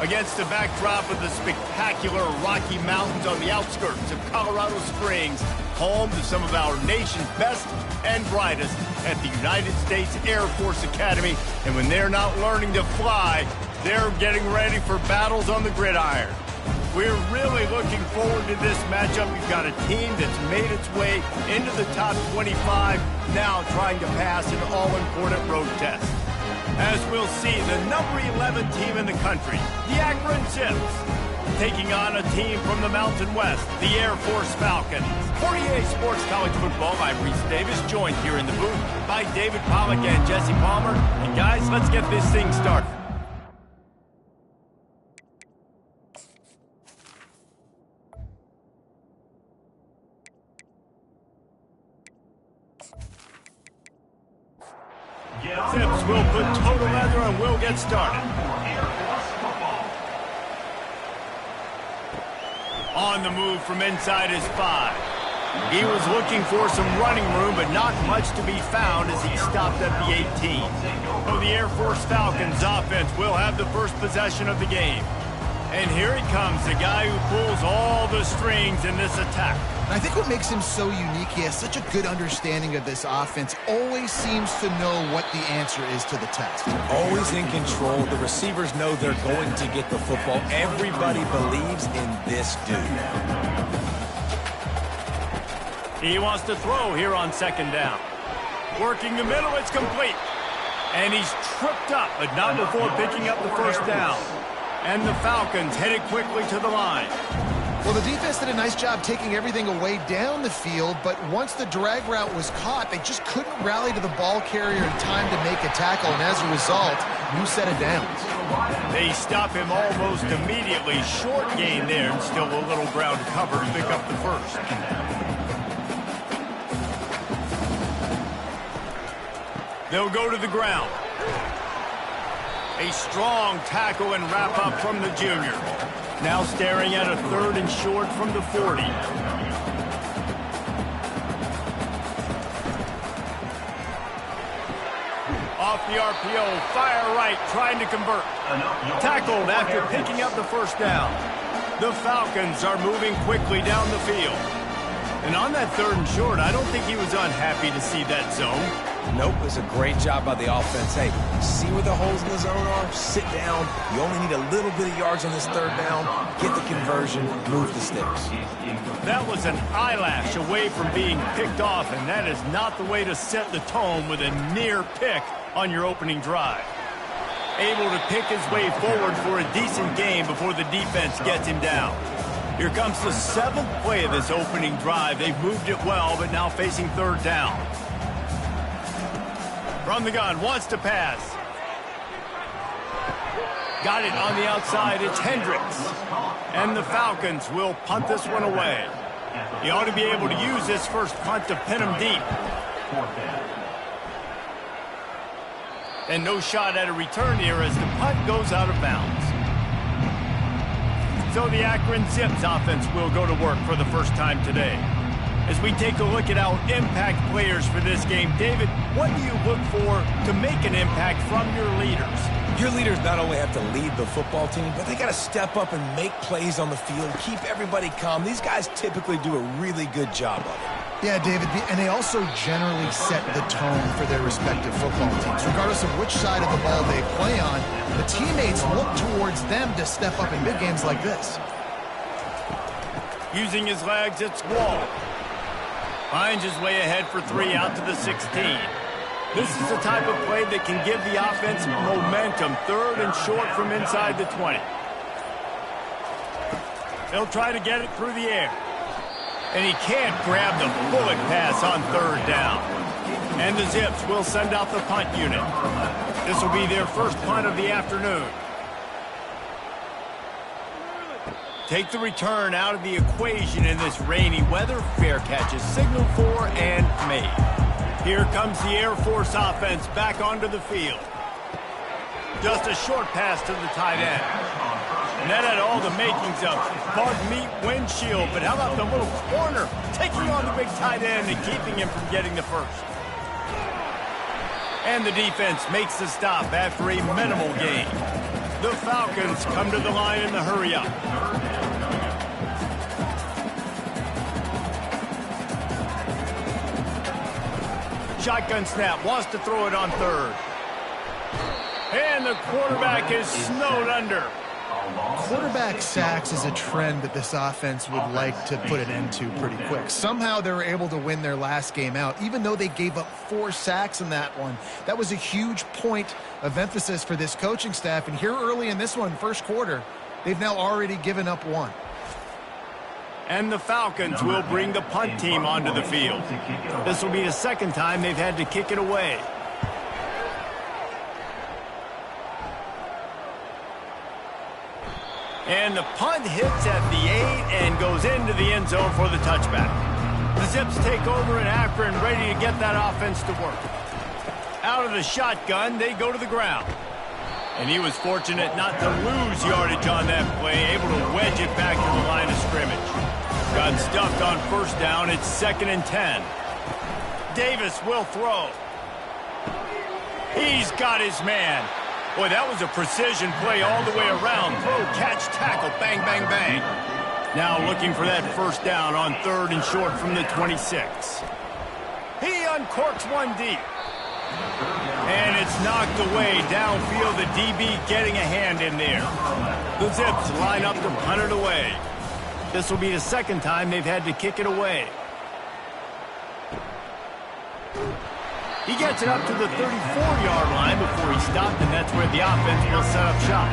Against the backdrop of the spectacular Rocky Mountains on the outskirts of Colorado Springs, home to some of our nation's best and brightest at the United States Air Force Academy. And when they're not learning to fly, they're getting ready for battles on the gridiron. We're really looking forward to this matchup. You've got a team that's made its way into the top 25, now trying to pass an all-important road test. As we'll see, the number 11 team in the country, the Akron Zips, taking on a team from the Mountain West, the Air Force Falcons. For EA Sports College Football, I'm Reese Davis, joined here in the booth by David Pollack and Jesse Palmer. And guys, let's get this thing started. Zips will put total leather and we'll get started. On the move from inside his 5. He was looking for some running room, but not much to be found as he stopped at the 18. So the Air Force Falcons offense will have the first possession of the game. And here he comes, the guy who pulls all the strings in this attack. I think what makes him so unique, he has such a good understanding of this offense, always seems to know what the answer is to the test. Always in control. The receivers know they're going to get the football. Everybody believes in this dude. He wants to throw here on second down. Working the middle, it's complete. And he's tripped up, but not before picking up the first down. And the Falcons headed quickly to the line. Well, the defense did a nice job taking everything away down the field, but once the drag route was caught, they just couldn't rally to the ball carrier in time to make a tackle, and as a result, new set of downs. They stop him almost immediately. Short gain there, and still a little ground cover to pick up the first. They'll go to the ground. A strong tackle and wrap up from the junior. Now staring at a 3rd and short from the 40. Off the RPO, fire right, trying to convert. Tackled after picking up the first down. The Falcons are moving quickly down the field. And on that 3rd and short, I don't think he was unhappy to see that zone. Nope, it was a great job by the offense. Hey, see where the holes in the zone are? Sit down. You only need a little bit of yards on this 3rd down. Get the conversion, move the sticks. That was an eyelash away from being picked off, and that is not the way to set the tone with a near pick on your opening drive. Able to pick his way forward for a decent gain before the defense gets him down. Here comes the 7th play of this opening drive. They've moved it well, but now facing 3rd down. From the gun, wants to pass. Got it on the outside, it's Hendricks. And the Falcons will punt this one away. He ought to be able to use this first punt to pin him deep. And no shot at a return here as the punt goes out of bounds. So the Akron Zips offense will go to work for the first time today. As we take a look at our impact players for this game, David, what do you look for to make an impact from your leaders? Your leaders not only have to lead the football team, but they got to step up and make plays on the field, keep everybody calm. These guys typically do a really good job of it. Yeah, David, and they also generally set the tone for their respective football teams. Regardless of which side of the ball they play on, the teammates look towards them to step up in big games like this. Using his legs, it's Wall. Finds his way ahead for 3 out to the 16. This is the type of play that can give the offense momentum. 3rd and short from inside the 20. They'll try to get it through the air. And he can't grab the bullet pass on 3rd down. And the Zips will send out the punt unit. This will be their first punt of the afternoon. Take the return out of the equation in this rainy weather. Fair catch is signaled for and made. Here comes the Air Force offense back onto the field. Just a short pass to the tight end. And that had all the makings of bug meat windshield. But how about the little corner taking on the big tight end and keeping him from getting the first? And the defense makes the stop after a minimal gain. The Falcons come to the line in the hurry-up. Shotgun snap, wants to throw it on third. And the quarterback is snowed under. Quarterback sacks is a trend that this offense would like to put an end to pretty quick. Somehow they were able to win their last game out, even though they gave up 4 sacks in that one. That was a huge point of emphasis for this coaching staff. And here early in this one, first quarter, they've now already given up 1. And the Falcons will bring the punt team onto the field. This will be the second time they've had to kick it away. And the punt hits at the 8 and goes into the end zone for the touchback. The Zips take over in Akron, ready to get that offense to work. Out of the shotgun, they go to the ground. And he was fortunate not to lose yardage on that play, able to wedge it back to the line of scrimmage. Got stuffed on first down. It's 2nd and 10. Davis will throw. He's got his man. Boy, that was a precision play all the way around. Throw, catch, tackle, bang, bang, bang. Now looking for that first down on 3rd and short from the 26. He uncorks one deep. And it's knocked away downfield. The DB getting a hand in there. The Zips line up to punt it away. This will be the second time they've had to kick it away. He gets it up to the 34-yard line before he stopped, and that's where the offense will set up shop.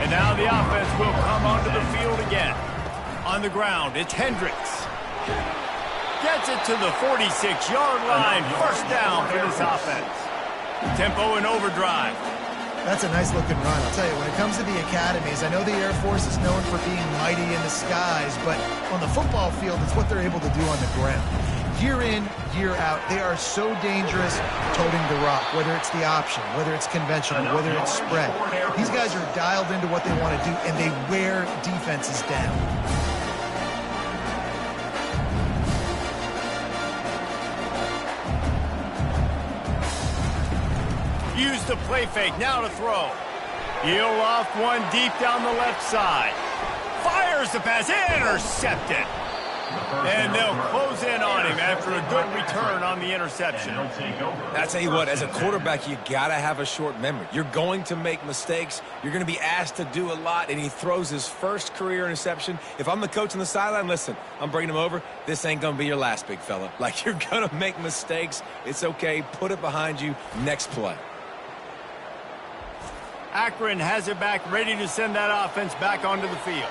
And now the offense will come onto the field again. On the ground, it's Hendricks. Gets it to the 46-yard line. First down for this offense. Tempo and overdrive. That's a nice-looking run. I'll tell you, when it comes to the academies, I know the Air Force is known for being mighty in the skies, but on the football field, it's what they're able to do on the ground. Year in, year out, they are so dangerous toting the rock, whether it's the option, whether it's conventional, whether it's spread. These guys are dialed into what they want to do, and they wear defenses down. Use the play fake, now to throw. He'll off one deep down the left side. Fires the pass, intercepted. And they'll close in on him after a good return on the interception. I tell you what, as a quarterback, you got to have a short memory. You're going to make mistakes. You're going to be asked to do a lot, and he throws his first career interception. If I'm the coach on the sideline, listen, I'm bringing him over. This ain't going to be your last, big fella. Like, you're going to make mistakes. It's okay. Put it behind you. Next play. Akron has it back, ready to send that offense back onto the field.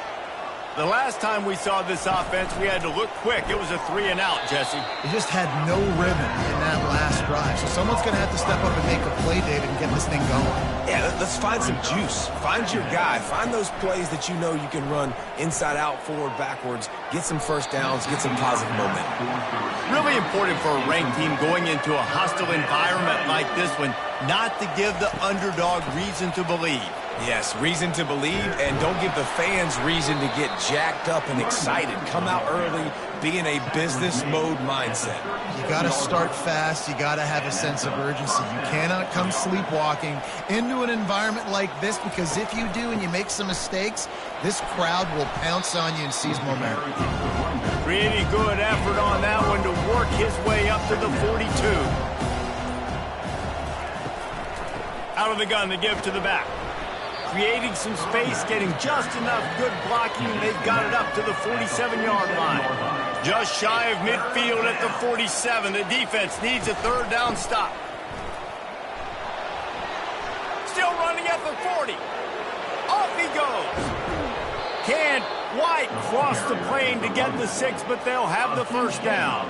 The last time we saw this offense, we had to look quick. It was a 3-and-out, Jesse. They just had no rhythm in that last drive. So someone's going to have to step up and make a play, David, and get this thing going. Yeah, let's find some juice. Find your guy. Find those plays that you know you can run inside out, forward, backwards. Get some first downs. Get some positive momentum. Really important for a ranked team going into a hostile environment like this one, not to give the underdog reason to believe. Yes, reason to believe, and don't give the fans reason to get jacked up and excited. Come out early, be in a business mode mindset. You got to start fast. You got to have a sense of urgency. You cannot come sleepwalking into an environment like this, because if you do and you make some mistakes, this crowd will pounce on you and seize momentum. Pretty good effort on that one to work his way up to the 42. Out of the gun, they give to the back. Creating some space, getting just enough good blocking, and they've got it up to the 47-yard line. Just shy of midfield at the 47. The defense needs a 3rd down stop. Still running at the 40. Off he goes. Can't quite cross the plane to get the 6, but they'll have the first down.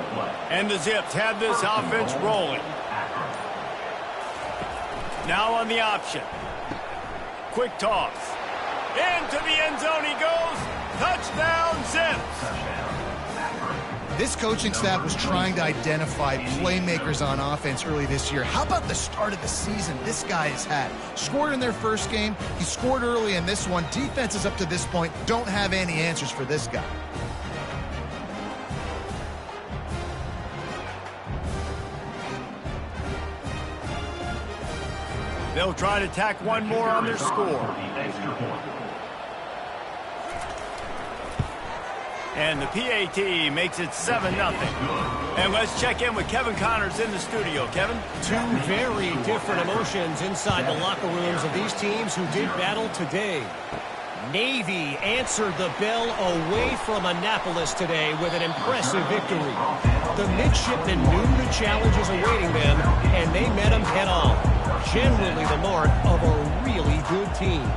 And the Zips have this offense rolling. Now on the option. Quick toss. Into the end zone he goes. Touchdown, Zips. This coaching staff was trying to identify playmakers on offense early this year. How about the start of the season this guy has had? Scored in their first game. He scored early in this one. Defenses up to this point don't have any answers for this guy. They'll try to tack one more on their score. And the PAT makes it 7-0. And let's check in with Kevin Connors in the studio. Kevin? Two very different emotions inside the locker rooms of these teams who did battle today. Navy answered the bell away from Annapolis today with an impressive victory. The midshipmen knew the challenges awaiting them, and they met them head-on. Generally the mark of a really good team.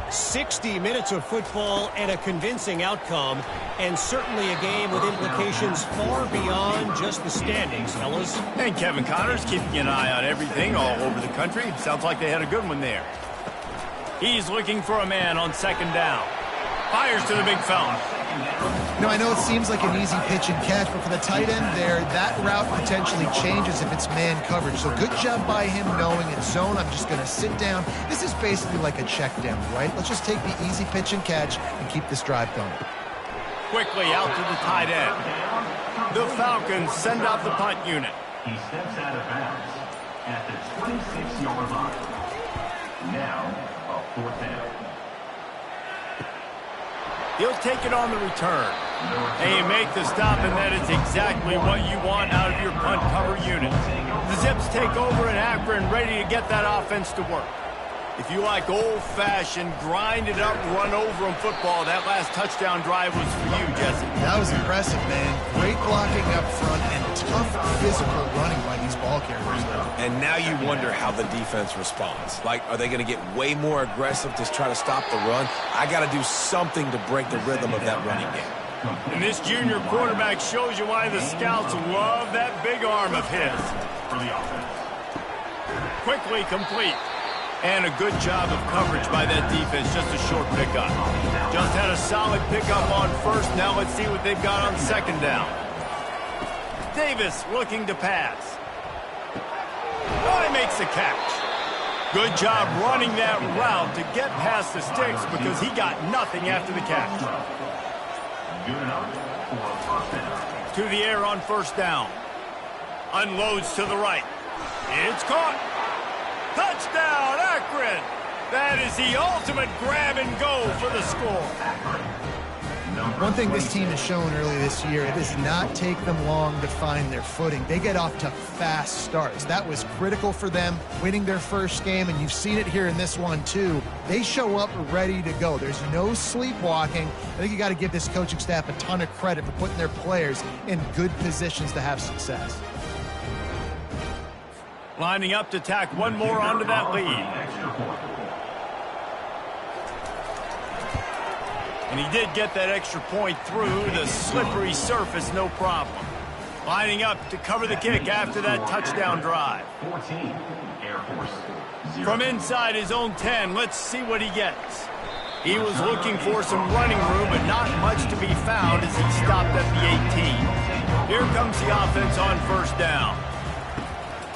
60 minutes of football and a convincing outcome, and certainly a game with implications far beyond just the standings, fellas. And Kevin Connors keeping an eye on everything all over the country. Sounds like they had a good one there. He's looking for a man on 2nd down. Fires to the big fella. I know it seems like an easy pitch and catch, but for the tight end there, that route potentially changes if it's man coverage. So good job by him knowing it's zone. I'm just going to sit down. This is basically like a check down, right? Let's just take the easy pitch and catch and keep this drive going. Quickly out to the tight end. The Falcons send out the punt unit. He steps out of bounds at the 26-yard line. Now, a 4th down. He'll take it on the return. And you make the stop, and that is exactly what you want out of your punt cover unit. The Zips take over in Akron, ready to get that offense to work. If you like old-fashioned, grind-it-up, run-over-'em football, that last touchdown drive was for you, Jesse. That was impressive, man. Great blocking up front and tough physical running by these ball carriers. And now you wonder how the defense responds. Like, are they going to get way more aggressive to try to stop the run? I got to do something to break the rhythm of that running game. And this junior quarterback shows you why the scouts love that big arm of his. Quickly complete. And a good job of coverage by that defense, just a short pickup. Just had a solid pickup on 1st. Now let's see what they've got on 2nd down. Davis looking to pass. Oh, he makes the catch. Good job running that route to get past the sticks because he got nothing after the catch. Good enough for a 1st down. To the air on 1st down. Unloads to the right. It's caught. Touchdown, Akron! That is the ultimate grab and go for the score. One thing this team has shown early this year, it does not take them long to find their footing. They get off to fast starts. That was critical for them, winning their first game, and you've seen it here in this one too. They show up ready to go. There's no sleepwalking. I think you got to give this coaching staff a ton of credit for putting their players in good positions to have success. Lining up to tack one more onto that lead. And he did get that extra point through the slippery surface, no problem. Lining up to cover the kick after that touchdown drive. 14, Air Force. 0. From inside his own 10, let's see what he gets. He was looking for some running room, but not much to be found as he stopped at the 18. Here comes the offense on 1st down.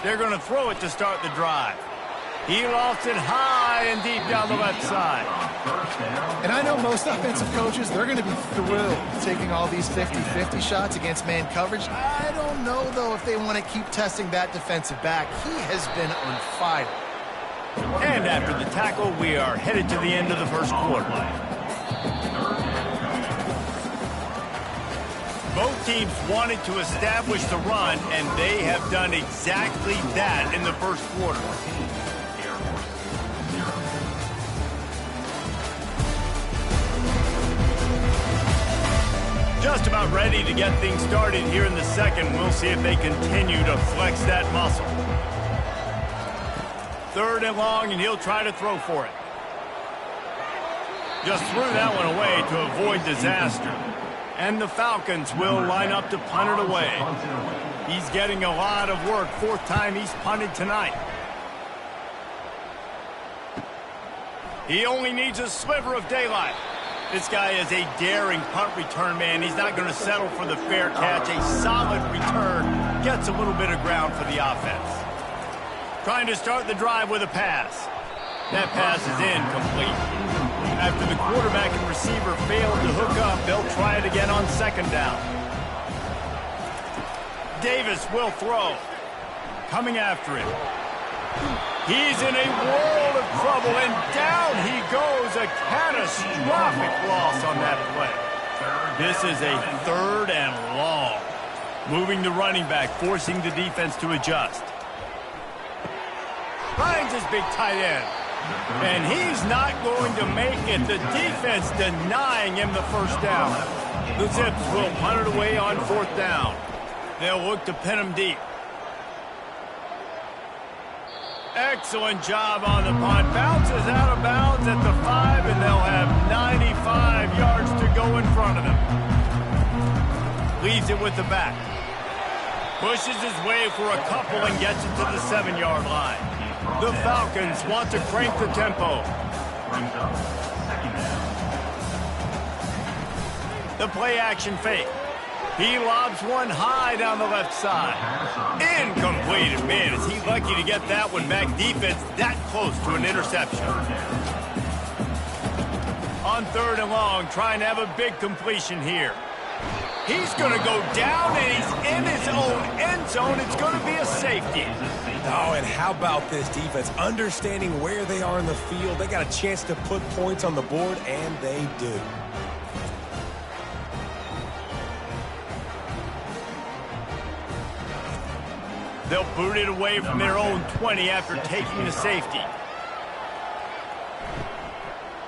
They're going to throw it to start the drive. He lofts it high and deep down the left side. And I know most offensive coaches, they're going to be thrilled taking all these 50-50 shots against man coverage. I don't know, though, if they want to keep testing that defensive back. He has been on fire. And after the tackle, we are headed to the end of the 1st quarter. Both teams wanted to establish the run, and they have done exactly that in the 1st quarter. Just about ready to get things started here in the 2nd. We'll see if they continue to flex that muscle. 3rd and long, and he'll try to throw for it. Just threw that one away to avoid disaster. And the Falcons will line up to punt it away. He's getting a lot of work. 4th time he's punted tonight. He only needs a sliver of daylight. This guy is a daring punt return man. He's not going to settle for the fair catch. A solid return gets a little bit of ground for the offense. Trying to start the drive with a pass. That pass is incomplete. After the quarterback and receiver failed to hook up, they'll try it again on 2nd down. Davis will throw. Coming after him. He's in a world of trouble, and down he goes. A catastrophic loss on that play. This is a 3rd and long. Moving the running back, forcing the defense to adjust. Finds his big tight end. And he's not going to make it. The defense denying him the first down. The Zips will punt it away on 4th down. They'll look to pin him deep. Excellent job on the punt. Bounces out of bounds at the 5, and they'll have 95 yards to go in front of them. Leaves it with the back. Pushes his way for a couple and gets it to the 7-yard line. The Falcons want to crank the tempo. The play action fake. He lobs one high down the left side. Incomplete. And man, is he lucky to get that one back. Defense that close to an interception. On 3rd and long, trying to have a big completion here. He's going to go down, and he's in his own end zone. It's going to be a safety. Oh, and how about this defense? Understanding where they are in the field. They got a chance to put points on the board, and they do. They'll boot it away from their own 20 after taking the safety.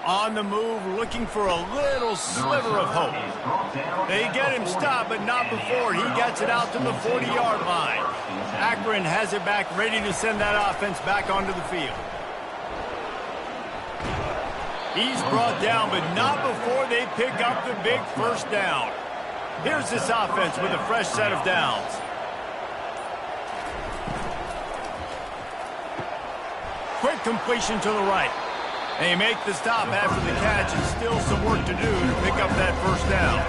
On the move, looking for a little sliver of hope. They get him stopped, but not before. He gets it out to the 40-yard line. Akron has it back, ready to send that offense back onto the field. He's brought down, but not before they pick up the big first down. Here's this offense with a fresh set of downs. Quick completion to the right. They make the stop after the catch, and still some work to do to pick up that first down.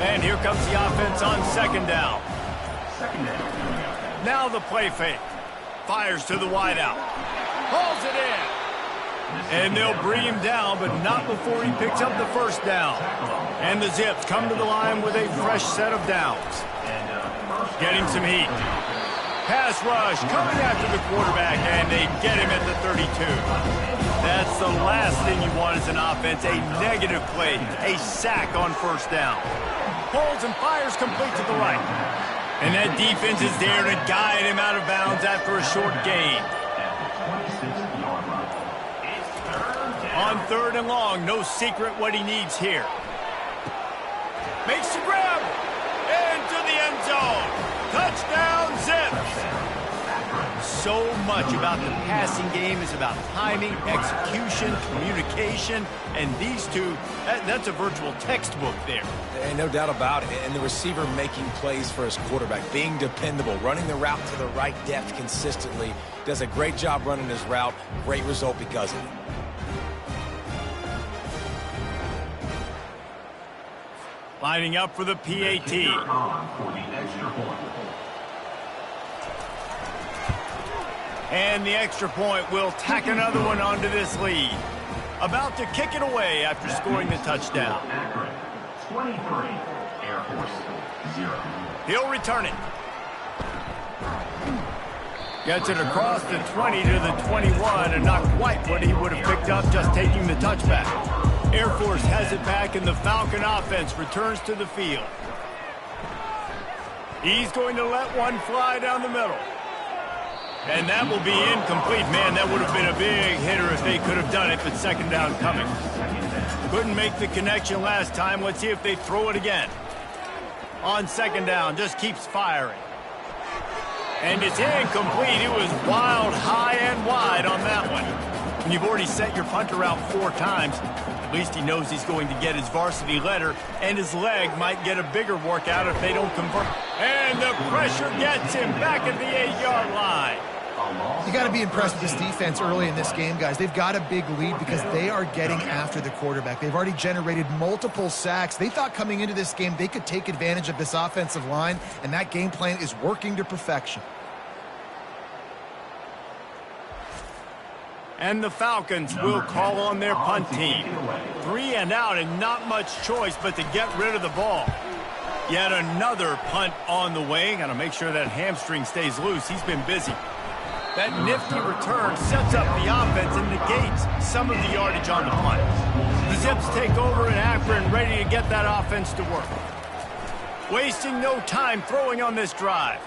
And here comes the offense on 2nd down. Now the play fake. Fires to the wideout. Hauls it in. And they'll bring him down, but not before he picks up the first down. And the Zips come to the line with a fresh set of downs. Getting some heat. Pass rush coming after the quarterback, and they get him at the 32. That's the last thing you want as an offense, a negative play, a sack on first down. Pulls and fires complete to the right. And that defense is there to guide him out of bounds after a short gain. On 3rd and long, no secret what he needs here. Makes the grab. Into the end zone. Touchdown, Zips. So much about the passing game is about timing, execution, communication, and these two, that's a virtual textbook there. And no doubt about it. And the receiver making plays for his quarterback, being dependable, running the route to the right depth consistently. Does a great job running his route. Great result because of it. Lining up for the PAT. And the extra point will tack another one onto this lead. About to kick it away after scoring the touchdown. Akron, 23, Air Force, 0. He'll return it. Gets it across the 20 to the 21, and not quite what he would have picked up just taking the touchback. Air Force has it back, and the Falcon offense returns to the field. He's going to let one fly down the middle. And that will be incomplete. Man, that would have been a big hitter if they could have done it, but 2nd down coming. Couldn't make the connection last time. Let's see if they throw it again. On 2nd down, just keeps firing. And it's incomplete. It was wild, high and wide on that one. When you've already set your punter out 4 times, at least he knows he's going to get his varsity letter, and his leg might get a bigger workout if they don't convert. And the pressure gets him back at the 8-yard line. You got to be impressed with this defense early in this game, guys. They've got a big lead because they are getting after the quarterback. They've already generated multiple sacks. They thought coming into this game they could take advantage of this offensive line, and that game plan is working to perfection. And the Falcons will call on their punt team. 3 and out, and not much choice but to get rid of the ball. Yet another punt on the way. Got to make sure that hamstring stays loose. He's been busy. That nifty return sets up the offense and negates some of the yardage on the punt. The Zips take over in Akron, ready to get that offense to work. Wasting no time throwing on this drive.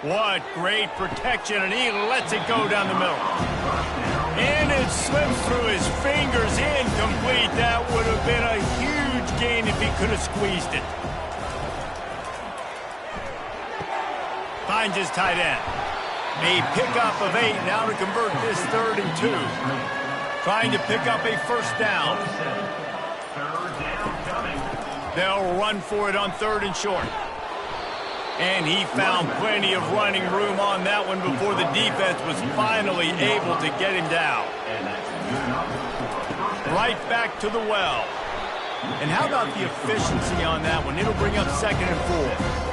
What great protection, and he lets it go down the middle. And it slips through his fingers, incomplete. That would have been a huge gain if he could have squeezed it. Finds his tight end. A pickup of 8 now to convert this 3rd and 2. Trying to pick up a first down. They'll run for it on 3rd and short. And he found plenty of running room on that one before the defense was finally able to get him down. Right back to the well. And how about the efficiency on that one? It'll bring up 2nd and 4.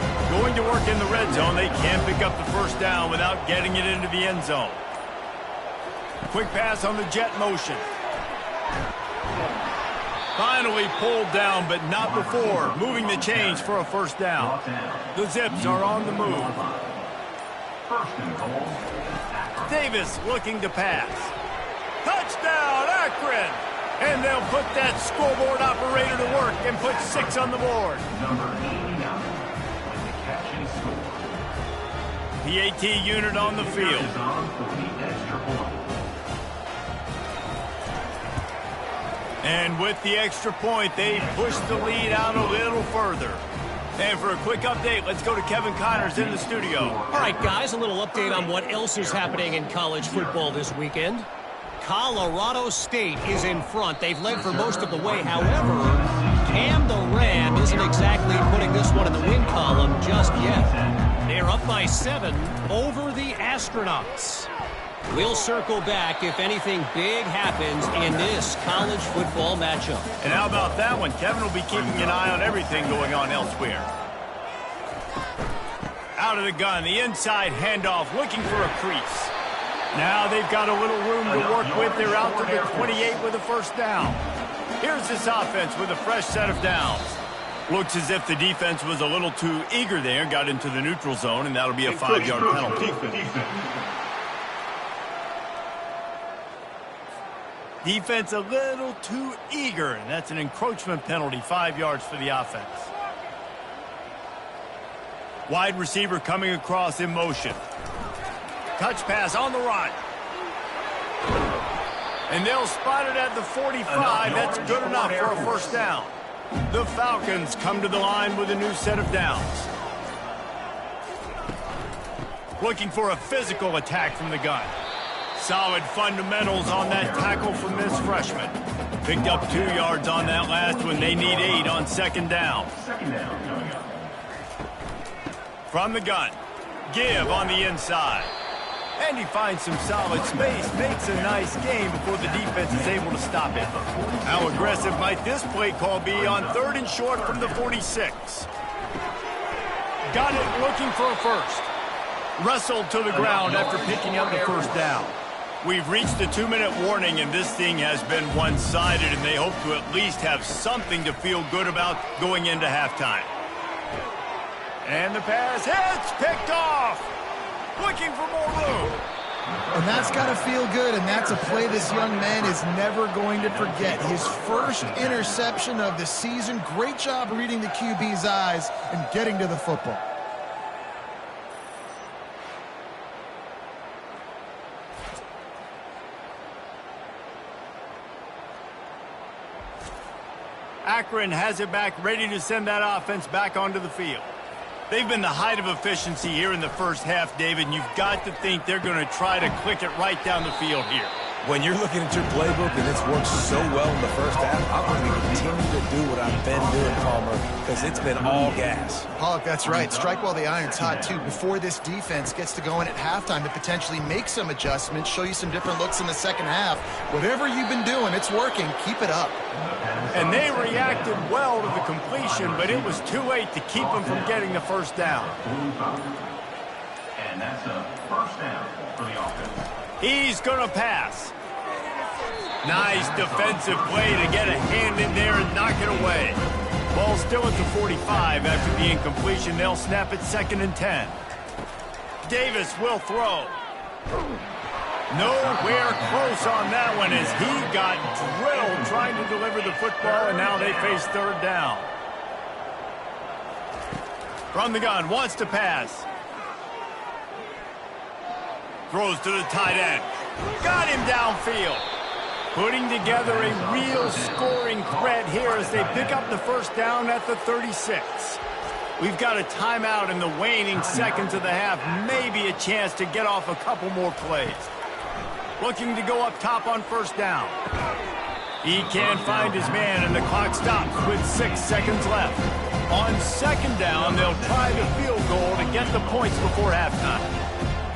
Going to work in the red zone. They can't pick up the first down without getting it into the end zone. Quick pass on the jet motion. Finally pulled down, but not before moving the chains for a first down. The Zips are on the move. Davis looking to pass. Touchdown, Akron! And they'll put that scoreboard operator to work and put 6 on the board. The AT unit on the field. And with the extra point, they push the lead out a little further. And for a quick update, let's go to Kevin Connors in the studio. All right, guys, a little update on what else is happening in college football this weekend. Colorado State is in front. They've led for most of the way. However, Cam the Ram isn't exactly putting this one in the win column just yet. They're up by 7 over the Astronauts. We'll circle back if anything big happens in this college football matchup. And how about that one? Kevin will be keeping an eye on everything going on elsewhere. Out of the gun, the inside handoff, looking for a crease. Now they've got a little room to work with. They're out to the 28 with a first down. Here's this offense with a fresh set of downs. Looks as if the defense was a little too eager there, got into the neutral zone, and that'll be a 5-yard penalty. Defense a little too eager, and that's an encroachment penalty, 5 yards for the offense. Wide receiver coming across in motion. Touch pass on the run. And they'll spot it at the 45. That's good enough for a first down. The Falcons come to the line with a new set of downs. Looking for a physical attack from the gun. Solid fundamentals on that tackle from this freshman. Picked up 2 yards on that last one. They need 8 on 2nd down. From the gun. Give on the inside. And he finds some solid space, makes a nice gain before the defense is able to stop it. How aggressive might this play call be on 3rd and short from the 46? Got it looking for a first. Wrestled to the ground after picking up the first down. We've reached the 2-minute warning, and this thing has been one-sided, and they hope to at least have something to feel good about going into halftime. And the pass hits, picked off. Looking for more room. And that's got to feel good, and that's a play this young man is never going to forget. His first interception of the season. Great job reading the QB's eyes and getting to the football. Akron has it back, ready to send that offense back onto the field. They've been the height of efficiency here in the first half, David, and you've got to think they're going to try to click it right down the field here. When you're looking at your playbook and it's worked so well in the first half, I'm going to continue to do what I've been doing, Palmer, because it's been all gas. Pollock, that's right. Strike while the iron's hot, too. Before this defense gets to go in at halftime to potentially make some adjustments, show you some different looks in the second half. Whatever you've been doing, it's working. Keep it up. And they reacted well to the completion, but it was too late to keep them from getting the first down. And that's a first down for the offense. He's going to pass. Nice defensive play to get a hand in there and knock it away. Ball still at the 45 after the incompletion. They'll snap it 2nd and 10. Davis will throw. Nowhere close on that one as he got drilled trying to deliver the football, and now they face third down. From the gun, wants to pass. Throws to the tight end. Got him downfield. Putting together a real scoring threat here as they pick up the first down at the 36. We've got a timeout in the waning seconds of the half. Maybe a chance to get off a couple more plays. Looking to go up top on first down. He can't find his man, and the clock stops with 6 seconds left. On second down, they'll try the field goal to get the points before halftime.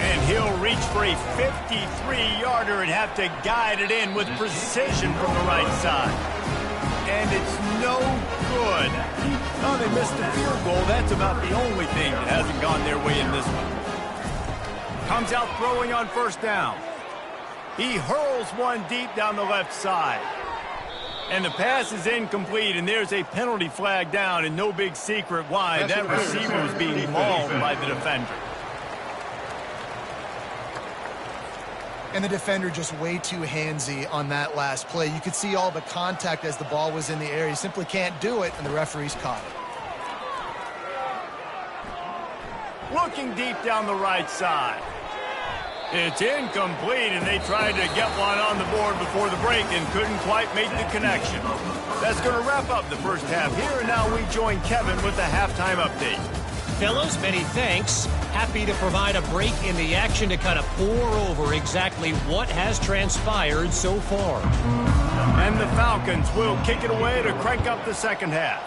And he'll reach for a 53-yarder and have to guide it in with precision from the right side. And it's no good. Oh, they missed the field goal. That's about the only thing that hasn't gone their way in this one. Comes out throwing on first down. He hurls one deep down the left side. And the pass is incomplete, and there's a penalty flag down, and no big secret why. That receiver was being mauled by the defender. And the defender just way too handsy on that last play. You could see all the contact as the ball was in the air. He simply can't do it, and the referee's caught it. Looking deep down the right side. It's incomplete, and they tried to get one on the board before the break and couldn't quite make the connection. That's going to wrap up the first half here, and now we join Kevin with the halftime update. Fellas, many thanks. Happy to provide a break in the action to kind of pour over exactly what has transpired so far. And the Falcons will kick it away to crank up the second half.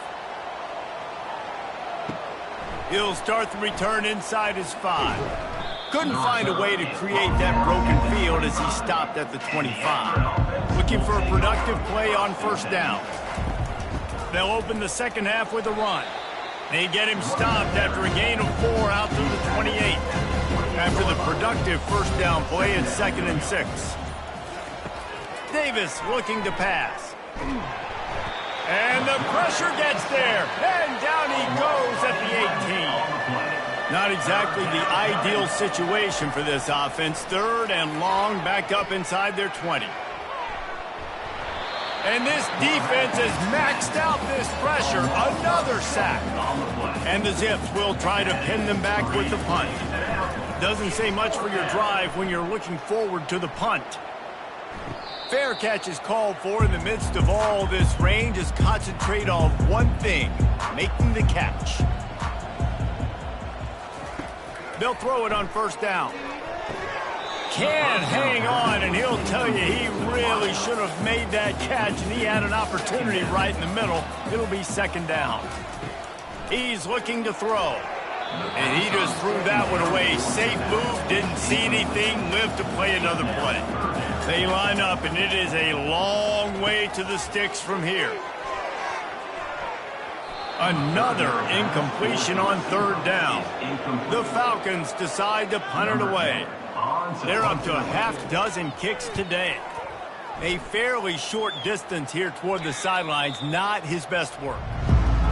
He'll start the return inside his 5. Couldn't find a way to create that broken field as he stopped at the 25. Looking for a productive play on first down. They'll open the second half with a run. They get him stopped after a gain of 4 out to the 28. After the productive first down play, it's 2nd and 6. Davis looking to pass. And the pressure gets there. And down he goes at the 18. Not exactly the ideal situation for this offense. 3rd and long, back up inside their 20. And this defense has maxed out this pressure. Another sack. And the Zips will try to pin them back with the punt. Doesn't say much for your drive when you're looking forward to the punt. Fair catch is called for in the midst of all this rain. Just concentrate on one thing, making the catch. They'll throw it on first down. Can't hang on, and he'll tell you he really should have made that catch, and he had an opportunity right in the middle. It'll be 2nd down. He's looking to throw, and he just threw that one away. Safe move, didn't see anything, lived to play another play. They line up, and it is a long way to the sticks from here. Another incompletion on 3rd down. The Falcons decide to punt it away. They're up to a half-dozen kicks today. A fairly short distance here toward the sidelines, not his best work.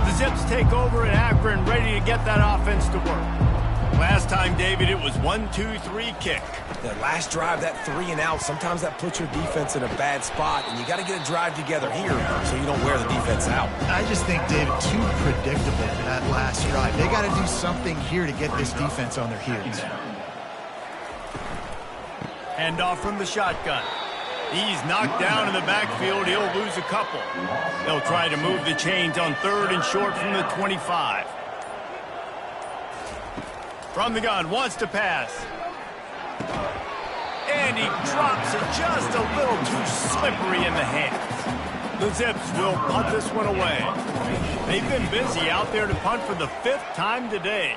The Zips take over at Akron, ready to get that offense to work. Last time, David, it was 1-2-3 kick. That last drive, that 3 and out, sometimes that puts your defense in a bad spot, and you got to get a drive together here so you don't wear the defense out. I just think, David, too predictable that last drive. They got to do something here to get this defense on their heels. Handoff from the shotgun. He's knocked down in the backfield. He'll lose a couple. They'll try to move the chains on 3rd and short from the 25. From the gun, wants to pass. And he drops it just a little too slippery in the hands. The Zips will punt this one away. They've been busy out there to punt for the 5th time today.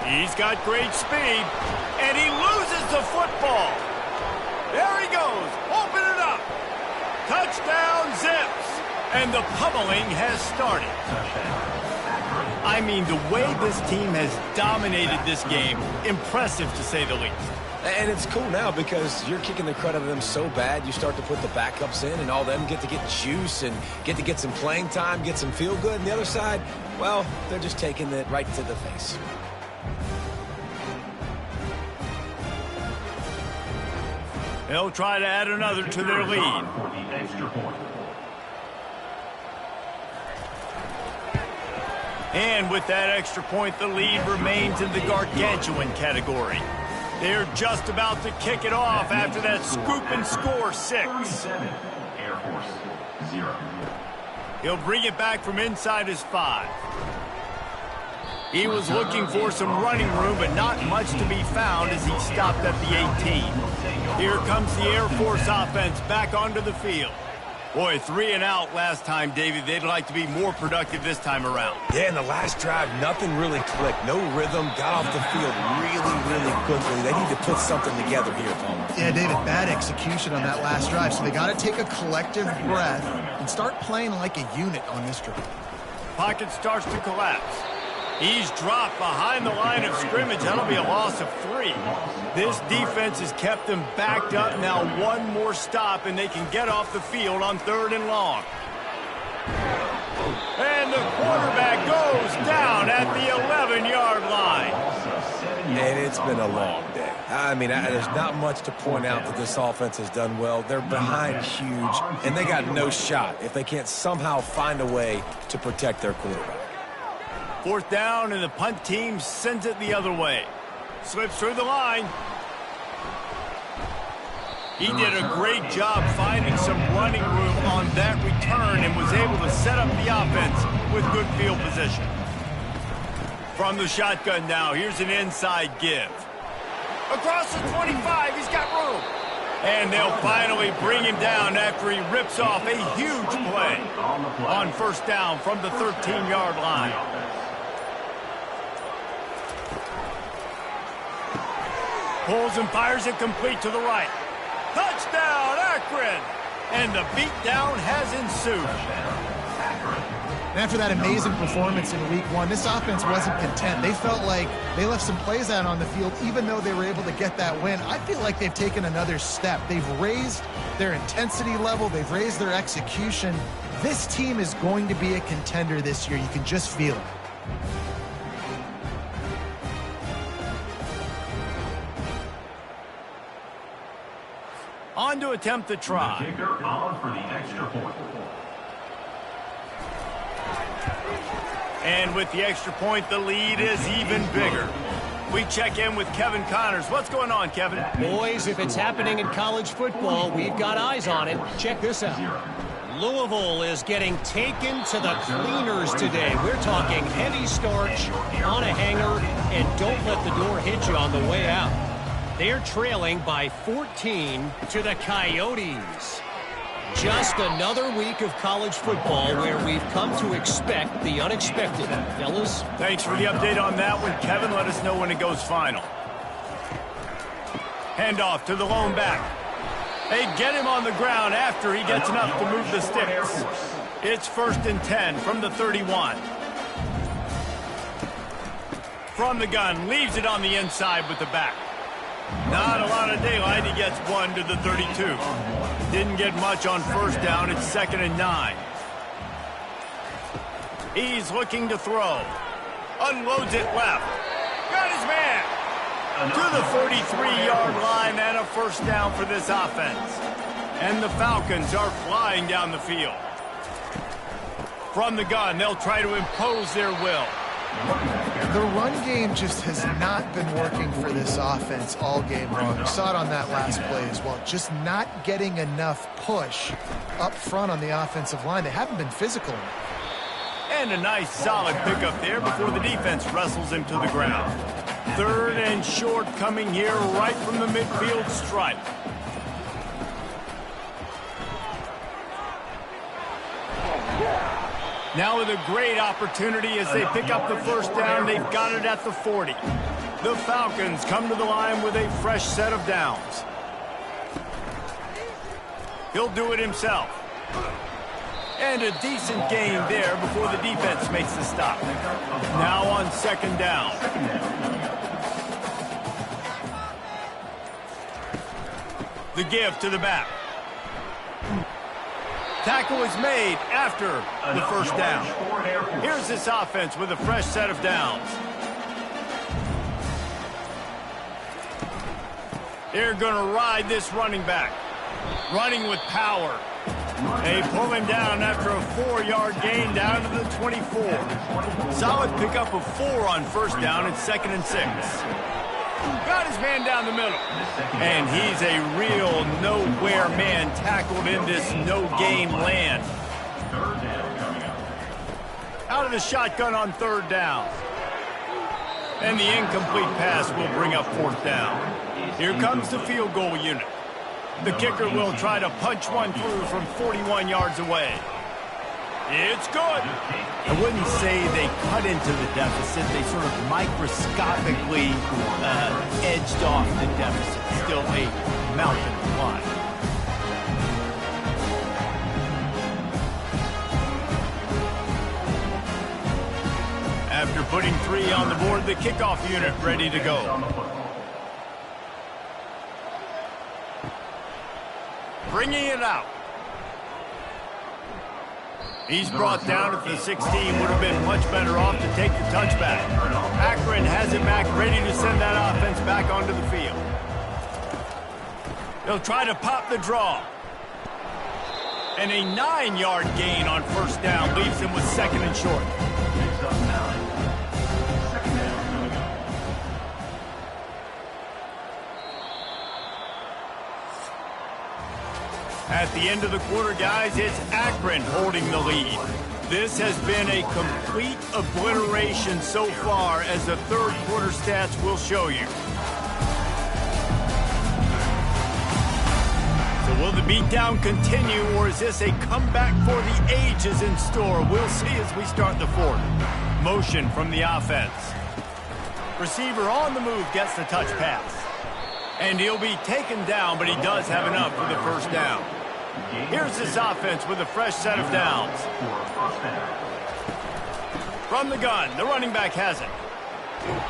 He's got great speed, and he loses the football. There he goes. Open it up. Touchdown, Zips. And the pummeling has started. I mean, the way this team has dominated this game, impressive to say the least. And it's cool now because you're kicking the crud out of them so bad, you start to put the backups in, and all them get to get juice and get to get some playing time, get some feel good. And the other side, well, they're just taking it right to the face. They'll try to add another to their lead. For the extra point. And with that extra point, the lead remains in the gargantuan category. They're just about to kick it off after that scoop and score 6. 37, Air Force 0. He'll bring it back from inside his 5. He was looking for some running room, but not much to be found as he stopped at the 18. Here comes the Air Force offense back onto the field. Boy, 3 and out last time, David. They'd like to be more productive this time around. Yeah, in the last drive, nothing really clicked. No rhythm, got off the field really quickly. They need to put something together here, Palmer. Yeah, David, bad execution on that last drive, so they got to take a collective breath and start playing like a unit on this drive. Pocket starts to collapse. He's dropped behind the line of scrimmage. That'll be a loss of 3. This defense has kept them backed up. Now one more stop, and they can get off the field on 3rd and long. And the quarterback goes down at the 11-yard line. And it's been a long day. I mean, there's not much to point out that this offense has done well. They're behind huge, and they got no shot if they can't somehow find a way to protect their quarterback. 4th down, and the punt team sends it the other way. Slips through the line. He did a great job finding some running room on that return and was able to set up the offense with good field position. From the shotgun now, here's an inside give. Across the 25, he's got room. And they'll finally bring him down after he rips off a huge play on 1st down from the 13-yard line. Pulls and fires it complete to the right. Touchdown, Akron! And the beatdown has ensued. And after that amazing performance in Week 1, this offense wasn't content. They felt like they left some plays out on the field, even though they were able to get that win. I feel like they've taken another step. They've raised their intensity level. They've raised their execution. This team is going to be a contender this year. You can just feel it. On to attempt the try. Kicker on for the extra point. And with the extra point, the lead is even bigger. We check in with Kevin Connors. What's going on, Kevin? Boys, if it's happening in college football, we've got eyes on it. Check this out. Louisville is getting taken to the cleaners today. We're talking heavy starch on a hanger, and don't let the door hit you on the way out. They're trailing by 14 to the Coyotes. Just another week of college football where we've come to expect the unexpected. Fellas? Thanks for the update on that one, Kevin. Let us know when it goes final. Handoff to the lone back. They get him on the ground after he gets enough to move the sticks. It's 1st and 10 from the 31. From the gun, leaves it on the inside with the back. Not a lot of daylight. He gets 1 to the 32. Didn't get much on 1st down. It's 2nd and 9. He's looking to throw. Unloads it left. Got his man. To the 43-yard line and a 1st down for this offense. And the Falcons are flying down the field. From the gun, they'll try to impose their will. The run game just has not been working for this offense all game long. We saw it on that last play as well. Just not getting enough push up front on the offensive line. They haven't been physical enough. And a nice solid pickup there before the defense wrestles him to the ground. 3rd and short coming here right from the midfield stripe. Now with a great opportunity as they pick up the 1st down. They've got it at the 40. The Falcons come to the line with a fresh set of downs. He'll do it himself. And a decent gain there before the defense makes the stop. Now on second down. The give to the back. Tackle is made after the first down. Here's this offense with a fresh set of downs. They're going to ride this running back. Running with power. They pull him down after a 4-yard gain down to the 24. Solid pickup of 4 on first down and 2nd and 6. Got his man down the middle. And he's a real nowhere man tackled in this no-game land. Out of the shotgun on 3rd down. And the incomplete pass will bring up 4th down. Here comes the field goal unit. The kicker will try to punch one through from 41 yards away. It's good. I wouldn't say they cut into the deficit. They sort of microscopically edged off the deficit. Still a mountain to climb. After putting 3 on the board, the kickoff unit ready to go. Bringing it out. He's brought down at the 16. Would have been much better off to take the touchback. Akron has it back, ready to send that offense back onto the field. They'll try to pop the draw. And a 9-yard gain on first down leaves him with 2nd and short. At the end of the quarter, guys, it's Akron holding the lead. This has been a complete obliteration so far, as the 3rd quarter stats will show you. So will the beatdown continue, or is this a comeback for the ages in store? We'll see as we start the 4th. Motion from the offense. Receiver on the move gets the touch pass. And he'll be taken down, but he does have enough for the first down. Here's this offense with a fresh set of downs. From the gun, the running back has it.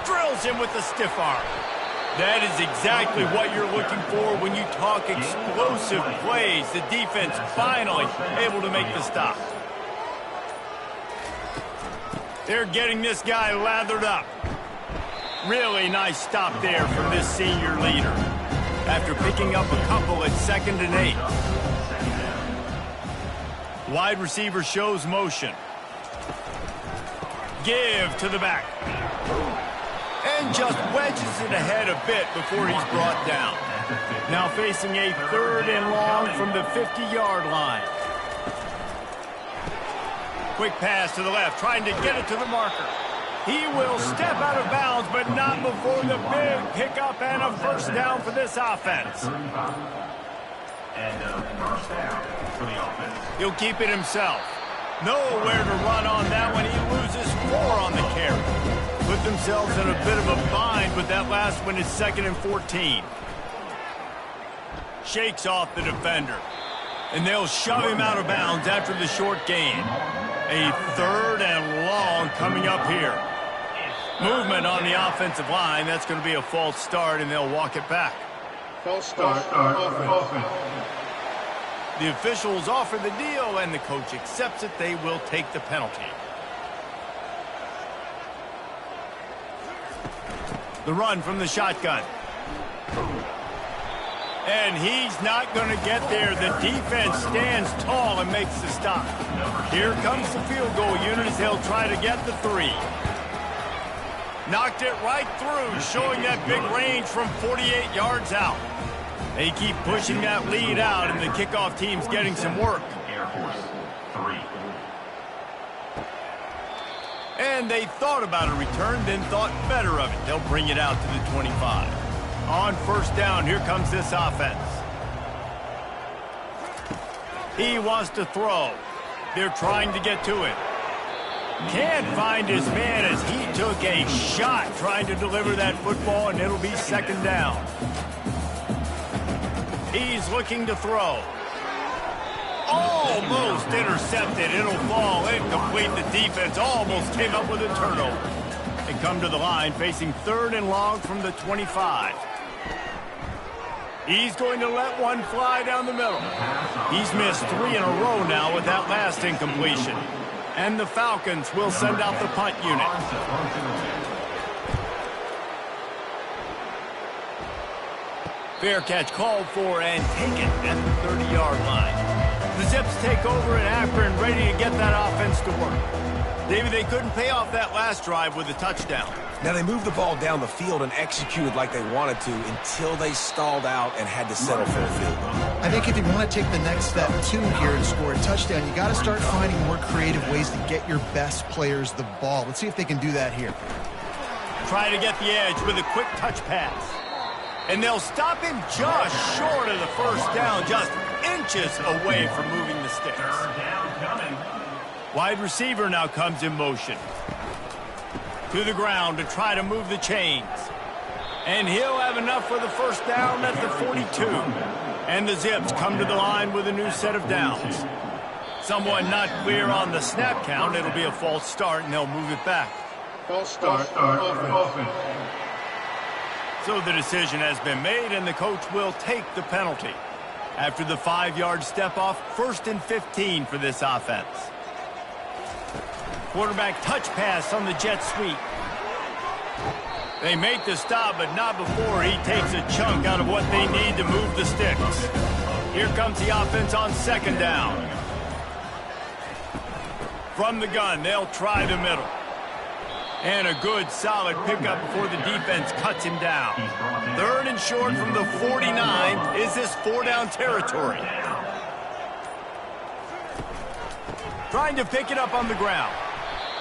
Drills him with the stiff arm. That is exactly what you're looking for when you talk explosive plays. The defense finally able to make the stop. They're getting this guy lathered up. Really nice stop there from this senior leader. After picking up a couple at 2nd and 8. Wide receiver shows motion. Give to the back. And just wedges it ahead a bit before he's brought down. Now facing a 3rd and long from the 50-yard line. Quick pass to the left, trying to get it to the marker. He will step out of bounds, but not before the big pickup and a first down for this offense. And a first down for the offense. He'll keep it himself. Nowhere to run on that one. He loses 4 on the carry. Put themselves in a bit of a bind, but that last one is 2nd and 14. Shakes off the defender. And they'll shove him out of bounds after the short gain. A 3rd and long coming up here. Movement on the offensive line. That's going to be a false start, and they'll walk it back. False start offense. The officials offer the deal, and the coach accepts it. They will take the penalty. The run from the shotgun. And he's not going to get there. The defense stands tall and makes the stop. Here comes the field goal unit as they'll try to get the 3. Knocked it right through, showing that big range from 48 yards out. They keep pushing that lead out, and the kickoff team's getting some work. Air Force 3. And they thought about a return, then thought better of it. They'll bring it out to the 25. On first down, here comes this offense. He wants to throw. They're trying to get to it. Can't find his man as he took a shot trying to deliver that football, and it'll be 2nd down. He's looking to throw. almost intercepted. It'll fall incomplete. The defense almost came up with a turnover. They come to the line facing 3rd and long from the 25. He's going to let one fly down the middle. He's missed 3 in a row now with that last incompletion. And the Falcons will send out the punt unit. Fair catch called for and taken at the 30-yard line. The Zips take over in Akron, ready to get that offense to work. David, they couldn't pay off that last drive with a touchdown. Now, they moved the ball down the field and executed like they wanted to until they stalled out and had to settle for a field goal. I think if you want to take the next step, too, here and score a touchdown, you got to start finding more creative ways to get your best players the ball. Let's see if they can do that here. Try to get the edge with a quick touch pass. And they'll stop him just short of the first down, just inches away from moving the sticks. Wide receiver now comes in motion. To the ground to try to move the chains. And he'll have enough for the first down at the 42. And the Zips come to the line with a new set of downs. Someone not clear on the snap count. It'll be a false start, and they'll move it back. False start. Offense. So the decision has been made, and the coach will take the penalty. After the 5-yard step off, 1st and 15 for this offense. Quarterback touch pass on the jet sweep. They make the stop, but not before he takes a chunk out of what they need to move the sticks. Here comes the offense on 2nd down. From the gun, they'll try the middle. And a good, solid pickup before the defense cuts him down. 3rd and short from the 49. Is this 4-down territory? Trying to pick it up on the ground.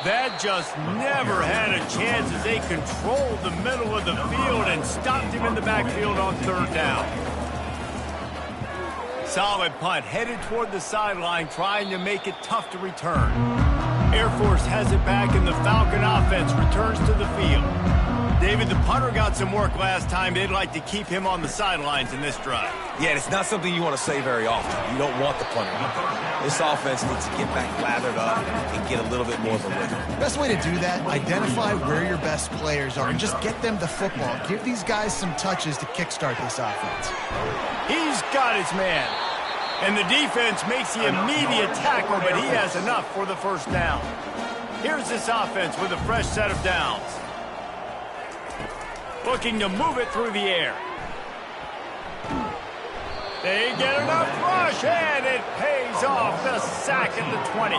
That just never had a chance as they controlled the middle of the field and stopped him in the backfield on 3rd down. Solid punt, headed toward the sideline, trying to make it tough to return. Air Force has it back, and the Falcon offense returns to the field. David, the punter got some work last time. They'd like to keep him on the sidelines in this drive. Yeah, it's not something you want to say very often. You don't want the punter. This offense needs to get back lathered up and get a little bit more of a rhythm. Best way to do that, identify where your best players are and just get them the football. Give these guys some touches to kickstart this offense. He's got his man. And the defense makes the immediate tackle, but he has enough for the first down. Here's this offense with a fresh set of downs. Looking to move it through the air. They get enough rush, and it pays off. The sack at the 20.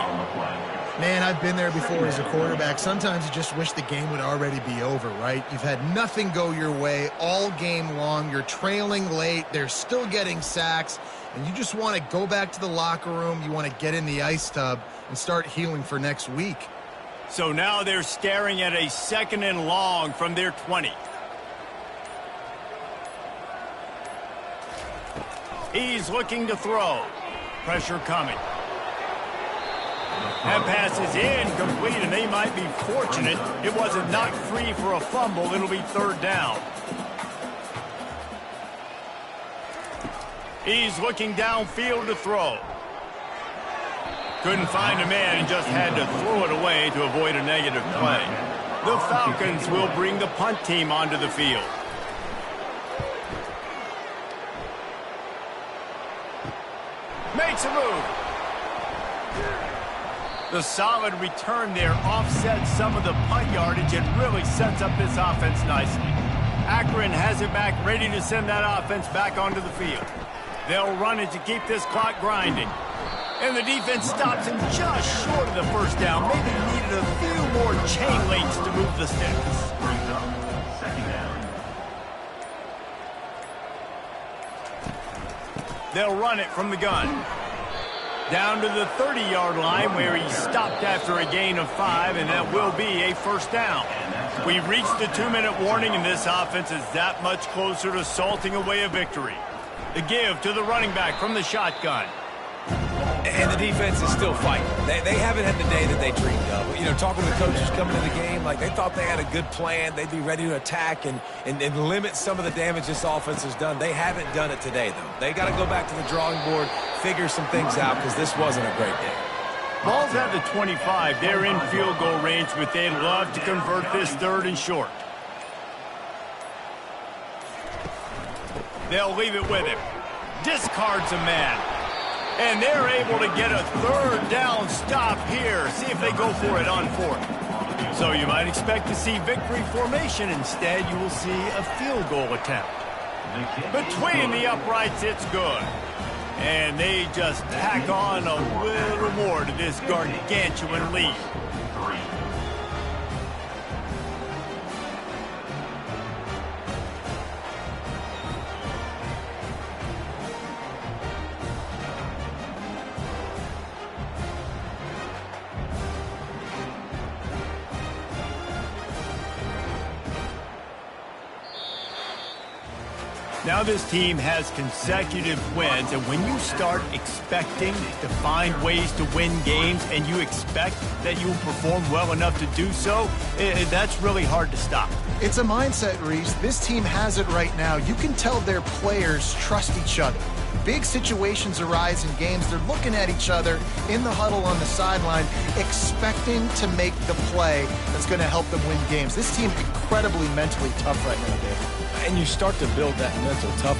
Man, I've been there before as a quarterback. Sometimes you just wish the game would already be over, right? You've had nothing go your way all game long. You're trailing late. They're still getting sacks. And you just want to go back to the locker room. You want to get in the ice tub and start healing for next week. So now they're staring at a 2nd and long from their 20. He's looking to throw. Pressure coming. That pass is incomplete, and they might be fortunate it wasn't knocked free for a fumble. It'll be 3rd down. He's looking downfield to throw. Couldn't find a man and just had to throw it away to avoid a negative play. The Falcons will bring the punt team onto the field. Makes a move. The solid return there offsets some of the punt yardage and really sets up this offense nicely. Akron has it back, ready to send that offense back onto the field. They'll run it to keep this clock grinding. And the defense stops him just short of the first down. Maybe needed a few more chain links to move the sticks. They'll run it from the gun. Down to the 30-yard line where he stopped after a gain of 5, and that will be a first down. We've reached the 2-minute warning, and this offense is that much closer to salting away a victory. The give to the running back from the shotgun. And the defense is still fighting. They haven't had the day that they dreamed of. You know, talking to the coaches coming to the game, like they thought they had a good plan. They'd be ready to attack and limit some of the damage this offense has done. They haven't done it today, though. They got to go back to the drawing board, figure some things out because this wasn't a great day. Ball's at the 25. They're in field goal range, but they'd love to convert this 3rd and short. They'll leave it with him. Discards a man. And they're able to get a 3rd down stop here. See if they go for it on 4th. So you might expect to see victory formation. Instead, you will see a field goal attempt. Between the uprights, it's good. And they just tack on a little more to this gargantuan lead. Now this team has consecutive wins, and when you start expecting to find ways to win games and you expect that you will perform well enough to do so, that's really hard to stop. It's a mindset, Reese. This team has it right now. You can tell their players trust each other. Big situations arise in games. They're looking at each other in the huddle on the sideline, expecting to make the play that's going to help them win games. This team incredibly mentally tough right now, Dave. And you start to build that mental toughness